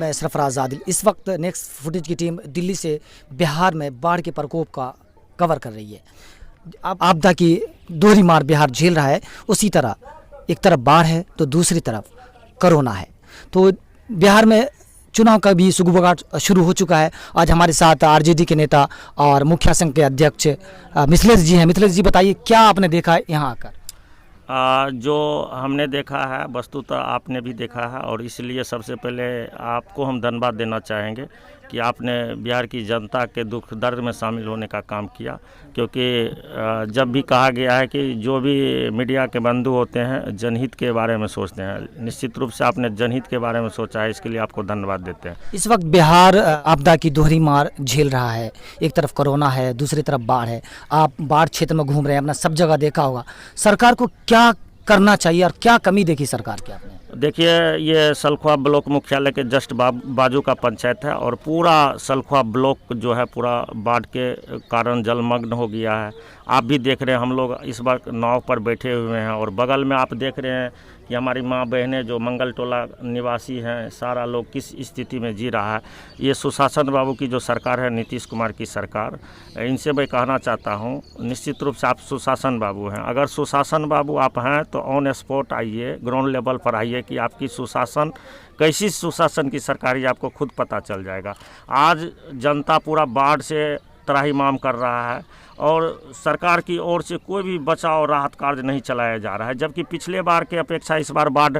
मैं सरफराज आदिल। इस वक्त नेक्स्ट फुटेज की टीम दिल्ली से बिहार में बाढ़ के प्रकोप का कवर कर रही है। अब आपदा की दोहरी मार बिहार झेल रहा है। उसी तरह एक तरफ बाढ़ है तो दूसरी तरफ कोरोना है। तो बिहार में चुनाव का भी सुगबुगाहट शुरू हो चुका है। आज हमारे साथ आरजेडी के नेता और मुखिया संघ के अध्यक्ष मिथिलेश जी हैं। मिथिलेश जी, बताइए क्या आपने देखा है यहाँ आकर? जो हमने देखा है वस्तुतः आपने भी देखा है, और इसलिए सबसे पहले आपको हम धन्यवाद देना चाहेंगे कि आपने बिहार की जनता के दुख दर्द में शामिल होने का काम किया। क्योंकि जब भी कहा गया है कि जो भी मीडिया के बंधु होते हैं जनहित के बारे में सोचते हैं, निश्चित रूप से आपने जनहित के बारे में सोचा है, इसके लिए आपको धन्यवाद देते हैं। इस वक्त बिहार आपदा की दोहरी मार झेल रहा है। एक तरफ कोरोना है, दूसरी तरफ बाढ़ है। आप बाढ़ क्षेत्र में घूम रहे हैं, अपना सब जगह देखा होगा। सरकार को क्या करना चाहिए और क्या कमी देखी सरकार की आपने? देखिए, ये सलखुआ ब्लॉक मुख्यालय के जस्ट बाजू का पंचायत है, और पूरा सलखुआ ब्लॉक जो है पूरा बाढ़ के कारण जलमग्न हो गया है। आप भी देख रहे हैं, हम लोग इस बार नाव पर बैठे हुए हैं, और बगल में आप देख रहे हैं कि हमारी माँ बहनें जो मंगल टोला निवासी हैं, सारा लोग किस स्थिति में जी रहा है। ये सुशासन बाबू की जो सरकार है, नीतीश कुमार की सरकार, इनसे मैं कहना चाहता हूँ निश्चित रूप से आप सुशासन बाबू हैं। अगर सुशासन बाबू आप हैं तो ऑन स्पॉट आइए, ग्राउंड लेवल पर आइए कि आपकी सुशासन कैसी सुशासन की सरकार है, आपको खुद पता चल जाएगा। आज जनता पूरा बाढ़ से त्राहिमाम कर रहा है, और सरकार की ओर से कोई भी बचाव और राहत कार्य नहीं चलाया जा रहा है। जबकि पिछले बार के अपेक्षा इस बार बाढ़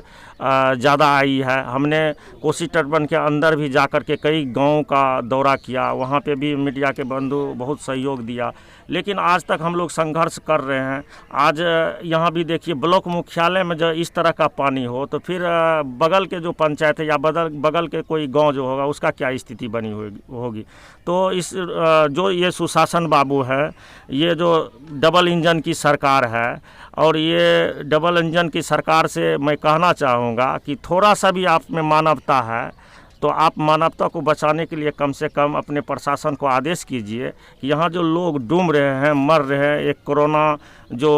ज़्यादा आई है। हमने कोसी तटबंध के अंदर भी जाकर के कई गांवों का दौरा किया, वहां पे भी मीडिया के बंधु बहुत सहयोग दिया, लेकिन आज तक हम लोग संघर्ष कर रहे हैं। आज यहाँ भी देखिए, ब्लॉक मुख्यालय में जब इस तरह का पानी हो तो फिर बगल के जो पंचायत है या बगल के कोई गाँव जो होगा उसका क्या स्थिति बनी होगी। तो इस जो ये सुशासन बाबू है, ये जो डबल इंजन की सरकार है, और ये डबल इंजन की सरकार से मैं कहना चाहूँगा कि थोड़ा सा भी आप में मानवता है तो आप मानवता को बचाने के लिए कम से कम अपने प्रशासन को आदेश कीजिए कि यहाँ जो लोग डूब रहे हैं, मर रहे हैं, एक कोरोना जो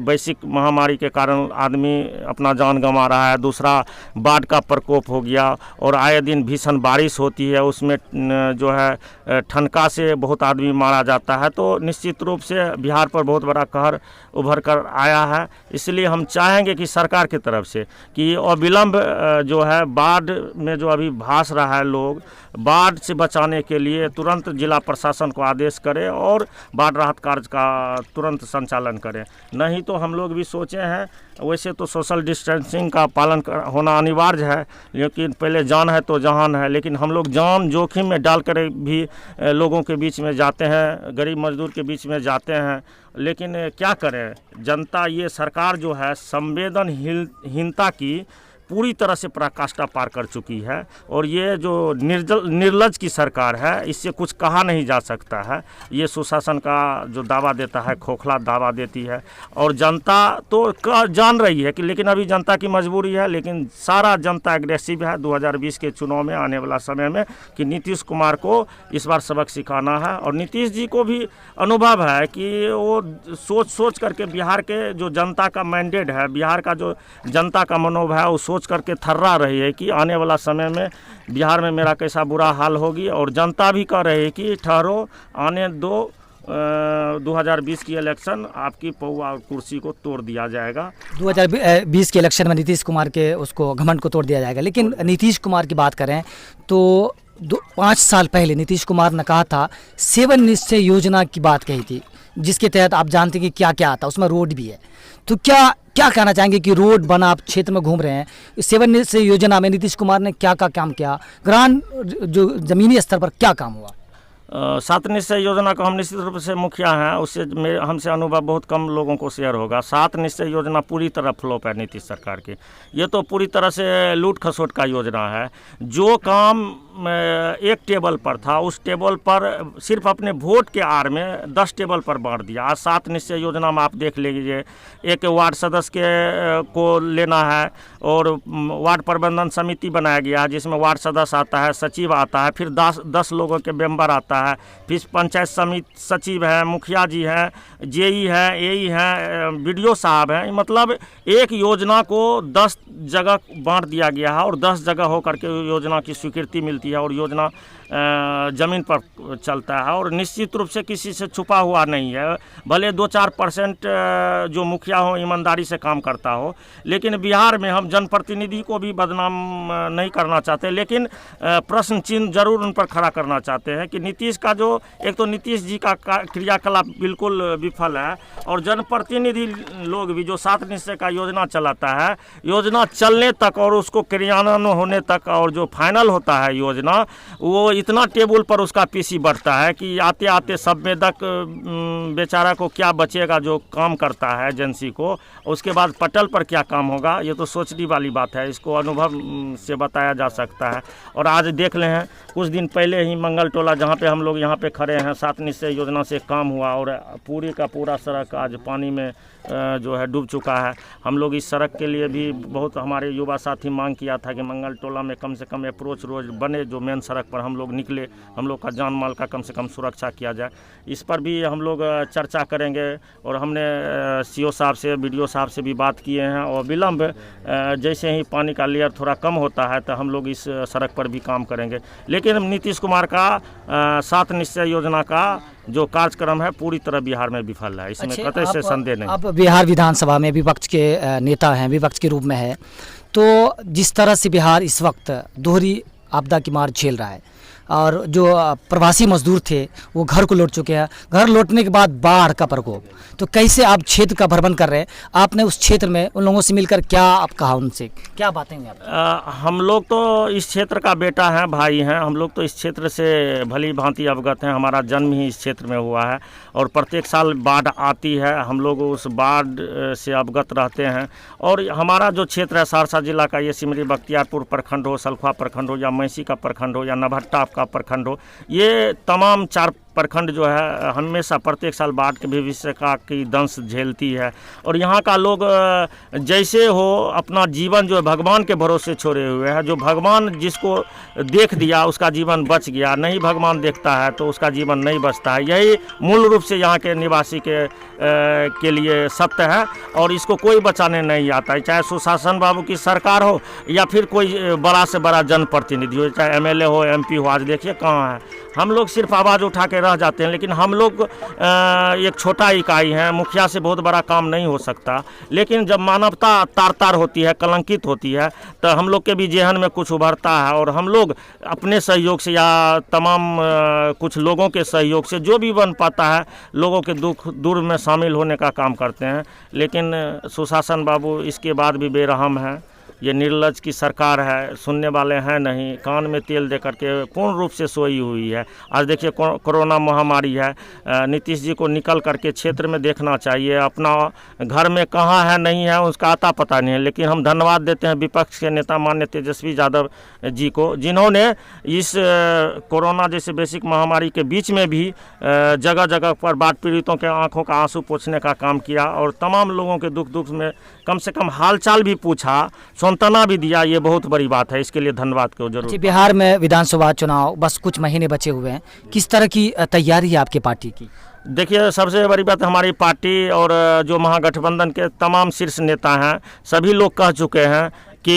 वैश्विक महामारी के कारण आदमी अपना जान गंवा रहा है, दूसरा बाढ़ का प्रकोप हो गया, और आए दिन भीषण बारिश होती है, उसमें जो है ठनका से बहुत आदमी मारा जाता है। तो निश्चित रूप से बिहार पर बहुत बड़ा कहर उभर कर आया है। इसलिए हम चाहेंगे कि सरकार की तरफ से कि अविलंब जो है बाढ़ में जो अभी भास रहा है, लोग बाढ़ से बचाने के लिए तुरंत जिला प्रशासन को आदेश करें और बाढ़ राहत कार्य का तुरंत संचालन करें। नहीं तो हम लोग भी सोचे हैं, वैसे तो सोशल डिस्टेंसिंग का पालन होना अनिवार्य है, लेकिन पहले जान है तो जहान है। लेकिन हम लोग जान जोखिम में डालकर भी लोगों के बीच में जाते हैं, गरीब मजदूर के बीच में जाते हैं, लेकिन क्या करें, जनता ये सरकार जो है संवेदनहीनता की पूरी तरह से पराकाष्ठा पार कर चुकी है, और ये जो निर्लज की सरकार है, इससे कुछ कहा नहीं जा सकता है। ये सुशासन का जो दावा देता है, खोखला दावा देती है, और जनता तो जान रही है कि, लेकिन अभी जनता की मजबूरी है। लेकिन सारा जनता एग्रेसिव है 2020 के चुनाव में, आने वाला समय में, कि नीतीश कुमार को इस बार सबक सिखाना है। और नीतीश जी को भी अनुभव है कि वो सोच करके बिहार के जो जनता का मैंडेट है, बिहार का जो जनता का मनोभाव है, वो सोच करके थर्रा रही है कि आने वाला समय में बिहार में मेरा कैसा बुरा हाल होगी। और जनता भी कह रही है कि ठहरो, आने दो, 2020 की इलेक्शन आपकी पौवा कुर्सी को तोड़ दिया जाएगा। 2020 के इलेक्शन में नीतीश कुमार के उसको घमंड को तोड़ दिया जाएगा। लेकिन नीतीश कुमार की बात करें तो 5 साल पहले नीतीश कुमार ने कहा था 7 निश्चय योजना की बात कही थी, जिसके तहत आप जानते हैं कि क्या क्या आता, उसमें रोड भी है। तो क्या कहना चाहेंगे कि रोड बना, आप क्षेत्र में घूम रहे हैं, 7 निश्चय योजना में नीतीश कुमार ने क्या काम किया, ग्रामीण जो जमीनी स्तर पर क्या काम हुआ? 7 निश्चय योजना का हम निश्चित रूप से मुखिया हैं, उससे हमसे अनुभव बहुत कम लोगों को शेयर होगा। 7 निश्चय योजना पूरी तरह फ्लॉप है नीतीश सरकार की। ये तो पूरी तरह से लूट खसोट का योजना है। जो काम एक टेबल पर था, उस टेबल पर सिर्फ अपने वोट के आड़ में 10 टेबल पर बांट दिया। आज 7 निश्चय योजना में आप देख लीजिए, एक वार्ड सदस्य को लेना है, और वार्ड प्रबंधन समिति बनाया गया है, जिसमें वार्ड सदस्य आता है, सचिव आता है, फिर 10 लोगों के मेंबर आता है, फिर पंचायत समिति सचिव है, मुखिया जी हैं, जेई है, एई हैं, बीडीओ साहब हैं। मतलब एक योजना को 10 जगह बांट दिया गया है और 10 जगह होकर के योजना की स्वीकृति मिलती है और योजना ज़मीन पर चलता है और निश्चित रूप से किसी से छुपा हुआ नहीं है। भले 2-4% जो मुखिया हो ईमानदारी से काम करता हो, लेकिन बिहार में हम जनप्रतिनिधि को भी बदनाम नहीं करना चाहते, लेकिन प्रश्न चिन्ह जरूर उन पर खड़ा करना चाहते हैं कि नीतीश का जो एक तो नीतीश जी का क्रियाकलाप बिल्कुल विफल है और जनप्रतिनिधि लोग भी जो 7 निश्चय का योजना चलाता है, योजना चलने तक और उसको क्रियान्वयन होने तक और जो फाइनल होता है योजना, वो इतना टेबल पर उसका पीसी बढ़ता है कि आते आते संवेदक बेचारा को क्या बचेगा जो काम करता है एजेंसी को, उसके बाद पटल पर क्या काम होगा, ये तो सोचने वाली बात है। इसको अनुभव से बताया जा सकता है। और आज देख ले हैं, कुछ दिन पहले ही मंगल टोला जहाँ पे हम लोग यहाँ पे खड़े हैं, 7 निश्चय योजना से काम हुआ और पूरी का पूरा सड़क आज पानी में जो है डूब चुका है। हम लोग इस सड़क के लिए भी बहुत हमारे युवा साथी मांग किया था कि मंगल टोला में कम से कम अप्रोच रोड बने, जो मेन सड़क पर हम लोग निकले, हम लोग का जान माल का कम से कम सुरक्षा किया जाए। इस पर भी हम लोग चर्चा करेंगे और हमने सीओ साहब से, बीडीओ साहब से भी बात किए हैं और विलम्ब जैसे ही पानी का लेयर थोड़ा कम होता है तो हम लोग इस सड़क पर भी काम करेंगे। लेकिन नीतीश कुमार का 7 निश्चय योजना का जो कार्यक्रम है पूरी तरह बिहार में विफल है, इसमें कतई से संदेह नहीं। अब बिहार विधानसभा में विपक्ष के नेता हैं, विपक्ष के रूप में है, तो जिस तरह से बिहार इस वक्त दोहरी आपदा की मार झेल रहा है और जो प्रवासी मजदूर थे वो घर को लौट चुके हैं, घर लौटने के बाद बाढ़ का प्रकोप, तो कैसे आप क्षेत्र का भ्रमण कर रहे हैं? आपने उस क्षेत्र में उन लोगों से मिलकर क्या आप कहा, उनसे क्या बातें हुई आप? हम लोग तो इस क्षेत्र का बेटा हैं, भाई हैं, हम लोग तो इस क्षेत्र से भली भांति अवगत हैं। हमारा जन्म ही इस क्षेत्र में हुआ है और प्रत्येक साल बाढ़ आती है, हम लोग उस बाढ़ से अवगत रहते हैं। और हमारा जो क्षेत्र है सहरसा जिला का, ये सिमरी बख्तियारपुर प्रखंड हो, सलखुआ प्रखंड हो या मैसी का प्रखंड हो या नवहट्टा का प्रखंड हो, ये तमाम 4 प्रखंड जो है हमेशा प्रत्येक साल बाढ़ के भविष्य का की दंश झेलती है। और यहाँ का लोग जैसे हो अपना जीवन जो है भगवान के भरोसे छोड़े हुए हैं। जो भगवान जिसको देख दिया उसका जीवन बच गया, नहीं भगवान देखता है तो उसका जीवन नहीं बचता है। यही मूल रूप से यहाँ के निवासी के लिए सत्य है और इसको कोई बचाने नहीं आता है, चाहे सुशासन बाबू की सरकार हो या फिर कोई बड़ा से बड़ा जनप्रतिनिधि हो, चाहे एमएलए हो, एमपी हो। आज देखिए कहाँ है, हम लोग सिर्फ आवाज़ उठा के रह जाते हैं, लेकिन हम लोग एक छोटा इकाई हैं, मुखिया से बहुत बड़ा काम नहीं हो सकता। लेकिन जब मानवता तार तार होती है, कलंकित होती है, तो हम लोग के भी जेहन में कुछ उभरता है और हम लोग अपने सहयोग से या तमाम कुछ लोगों के सहयोग से जो भी बन पाता है लोगों के दुख दूर में शामिल होने का काम करते हैं। लेकिन सुशासन बाबू इसके बाद भी बेरहम है, ये निर्लज की सरकार है, सुनने वाले हैं नहीं, कान में तेल दे करके पूर्ण रूप से सोई हुई है। आज देखिए कोरोना महामारी है, नीतीश जी को निकल करके क्षेत्र में देखना चाहिए, अपना घर में कहाँ है नहीं है उसका आता पता नहीं है। लेकिन हम धन्यवाद देते हैं विपक्ष के नेता माननीय तेजस्वी यादव जी को, जिन्होंने इस कोरोना जैसे वैश्विक महामारी के बीच में भी जगह जगह पर बाढ़ पीड़ितों के आंखों का आंसू पोंछने का काम किया और तमाम लोगों के दुख में कम से कम हालचाल भी पूछा, सांत्वना भी दिया। ये बहुत बड़ी बात है, इसके लिए धन्यवाद को जरूर। बिहार में विधानसभा चुनाव बस कुछ महीने बचे हुए हैं, किस तरह की तैयारी है आपकी पार्टी की? देखिए, सबसे बड़ी बात हमारी पार्टी और जो महागठबंधन के तमाम शीर्ष नेता हैं सभी लोग कह चुके हैं कि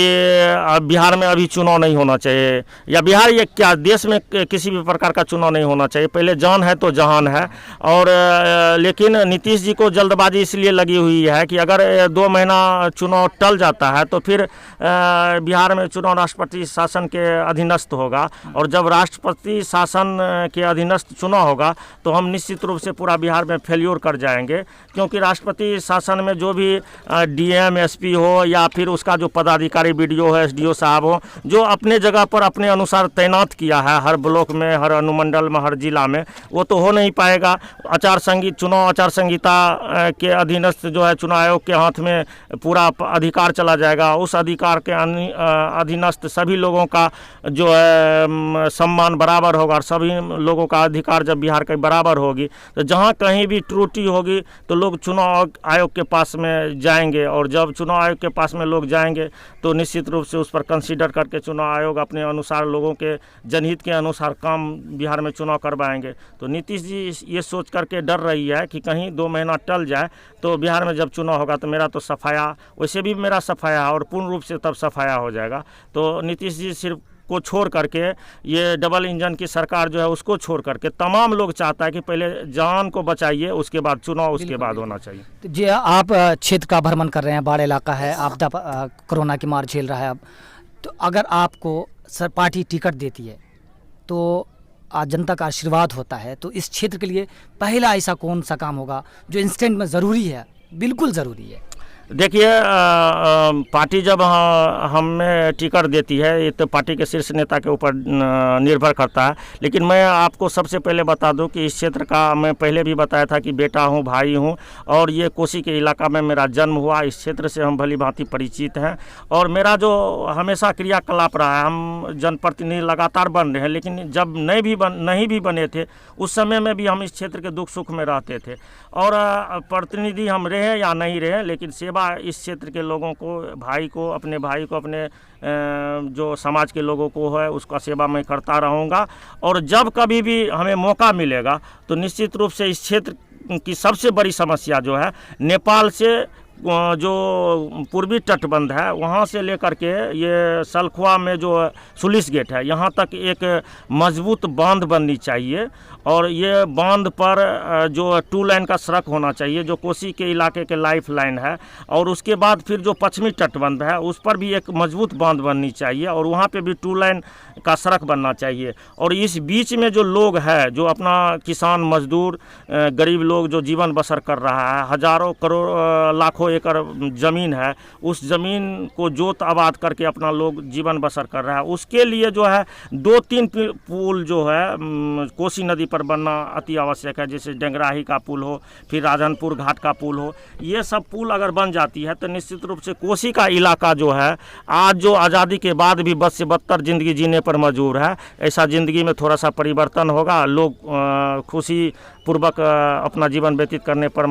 बिहार में अभी चुनाव नहीं होना चाहिए, या बिहार ये क्या देश में किसी भी प्रकार का चुनाव नहीं होना चाहिए, पहले जान है तो जहान है। और लेकिन नीतीश जी को जल्दबाजी इसलिए लगी हुई है कि अगर 2 महीना चुनाव टल जाता है तो फिर बिहार में चुनाव राष्ट्रपति शासन के अधीनस्थ होगा और जब राष्ट्रपति शासन के अधीनस्थ चुनाव होगा तो हम निश्चित रूप से पूरा बिहार में फेल्योर कर जाएंगे, क्योंकि राष्ट्रपति शासन में जो भी डीएम एसपी हो या फिर उसका जो पदाधिकारी बीडीओ है, एसडीओ साहब हो, जो अपने जगह पर अपने अनुसार तैनात किया है हर ब्लॉक में, हर अनुमंडल में, हर जिला में, वो तो हो नहीं पाएगा। चुनाव आचार संहिता के अधीनस्थ जो है चुनाव आयोग के हाथ में पूरा अधिकार चला जाएगा। उस अधिकार के अधीनस्थ सभी लोगों का जो है सम्मान बराबर होगा और सभी लोगों का अधिकार जब बिहार के बराबर होगी तो जहाँ कहीं भी त्रुटि होगी तो लोग चुनाव आयोग के पास में जाएंगे और जब चुनाव आयोग के पास में लोग जाएंगे तो निश्चित रूप से उस पर कंसीडर करके चुनाव आयोग अपने अनुसार लोगों के जनहित के अनुसार काम बिहार में चुनाव करवाएंगे। तो नीतीश जी ये सोच करके डर रही है कि कहीं 2 महीना टल जाए तो बिहार में जब चुनाव होगा तो मेरा तो सफाया, वैसे भी मेरा सफाया और पूर्ण रूप से तब सफाया हो जाएगा। तो नीतीश जी सिर्फ को छोड़ करके, ये डबल इंजन की सरकार जो है उसको छोड़ करके तमाम लोग चाहता है कि पहले जान को बचाइए, उसके बाद चुनाव उसके बाद होना चाहिए। तो जी आप क्षेत्र का भ्रमण कर रहे हैं, बाढ़ इलाका है, आपदा कोरोना की मार झेल रहा है अब, तो अगर आपको पार्टी टिकट देती है तो आज जनता का आशीर्वाद होता है, तो इस क्षेत्र के लिए पहला ऐसा कौन सा काम होगा जो इंस्टेंट में ज़रूरी है, बिल्कुल ज़रूरी है? देखिए, पार्टी जब हमें टिकट देती है ये तो पार्टी के शीर्ष नेता के ऊपर निर्भर करता है। लेकिन मैं आपको सबसे पहले बता दूं कि इस क्षेत्र का मैं पहले भी बताया था कि बेटा हूं, भाई हूं, और ये कोसी के इलाका में मेरा जन्म हुआ। इस क्षेत्र से हम भली भांति परिचित हैं और मेरा जो हमेशा क्रियाकलाप रहा है, हम जनप्रतिनिधि लगातार बन रहे हैं, लेकिन जब नहीं भी बने थे उस समय में भी हम इस क्षेत्र के दुख सुख में रहते थे और प्रतिनिधि हम रहे या नहीं रहे, लेकिन सेवा इस क्षेत्र के लोगों को, भाई को, अपने जो समाज के लोगों को है उसका सेवा मैं करता रहूँगा। और जब कभी भी हमें मौका मिलेगा तो निश्चित रूप से इस क्षेत्र की सबसे बड़ी समस्या जो है नेपाल से जो पूर्वी तटबंध है वहाँ से लेकर के ये सलखुआ में जो सुलिस गेट है यहाँ तक एक मजबूत बांध बननी चाहिए और ये बांध पर जो 2 लाइन का सड़क होना चाहिए जो कोसी के इलाके के लाइफ लाइन है, और उसके बाद फिर जो पश्चिमी तटबंध है उस पर भी एक मजबूत बांध बननी चाहिए और वहाँ पे भी 2 लाइन का सड़क बनना चाहिए। और इस बीच में जो लोग हैं, जो अपना किसान, मजदूर, गरीब लोग जो जीवन बसर कर रहा है, हजारों करोड़ लाखों एकड़ ज़मीन है, उस ज़मीन को जोत आबाद करके अपना लोग जीवन बसर कर रहा है, उसके लिए जो है 2-3 पुल जो है कोसी नदी पर बनना अति आवश्यक है। जैसे डेंगराही का पुल हो, फिर राजनपुर घाट का पुल हो, ये सब पुल अगर बन जाती है तो निश्चित रूप से कोसी का इलाका जो है आज जो आज़ादी के बाद भी बद से बदतर ज़िंदगी जीने पर मजबूर है, ऐसा ज़िंदगी में थोड़ा सा परिवर्तन होगा, लोग खुशी पूर्वक अपना जीवन व्यतीत करने पर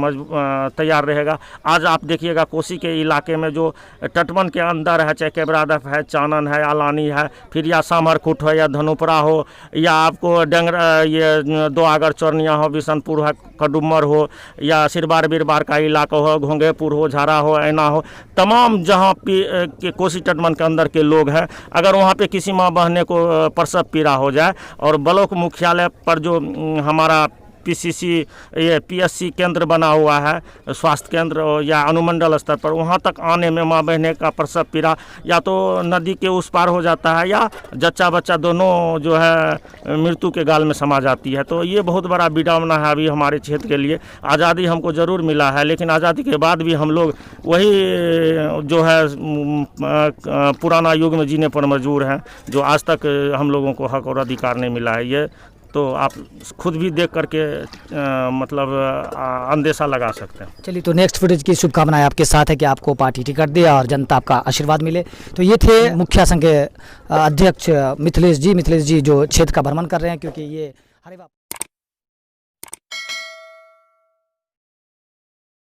तैयार रहेगा। आज आप देखिएगा कोसी के इलाके में जो तटबंध के अंदर है, चाहे केबरादफ है, चानन है, आलानी है, फिर या सामरखुट हो या धनुपरा हो या आपको ये 2 आगर चौरनिया हो, बिशनपुर है, कडुमर हो या सिरबार बिरबार का इलाका हो, घोंगेपुर हो, झारा हो, ऐना हो, तमाम जहाँ के कोसी तटबंध के अंदर के लोग हैं, अगर वहाँ पे किसी माँ बहने को प्रसव पीड़ा हो जाए और ब्लॉक मुख्यालय पर जो हमारा PCC ये PSC केंद्र बना हुआ है, स्वास्थ्य केंद्र या अनुमंडल स्तर पर, वहाँ तक आने में माँ बहने का प्रसव पीड़ा या तो नदी के उस पार हो जाता है या जच्चा बच्चा दोनों जो है मृत्यु के गाल में समा जाती है। तो ये बहुत बड़ा विडंबना है अभी हमारे क्षेत्र के लिए। आज़ादी हमको ज़रूर मिला है, लेकिन आज़ादी के बाद भी हम लोग वही जो है पुराना युग में जीने पर मजबूर हैं, जो आज तक हम लोगों को हक और अधिकार नहीं मिला है। ये तो आप खुद भी देख करके मतलब अंदेशा लगा सकते हैं। चलिए, तो नेक्स्ट फुटेज की शुभकामनाएं आपके साथ है कि आपको पार्टी टिकट दे और जनता आपका आशीर्वाद मिले। तो ये थे मुखिया संघ के अध्यक्ष मिथिलेश जी जो क्षेत्र का भ्रमण कर रहे हैं, क्योंकि ये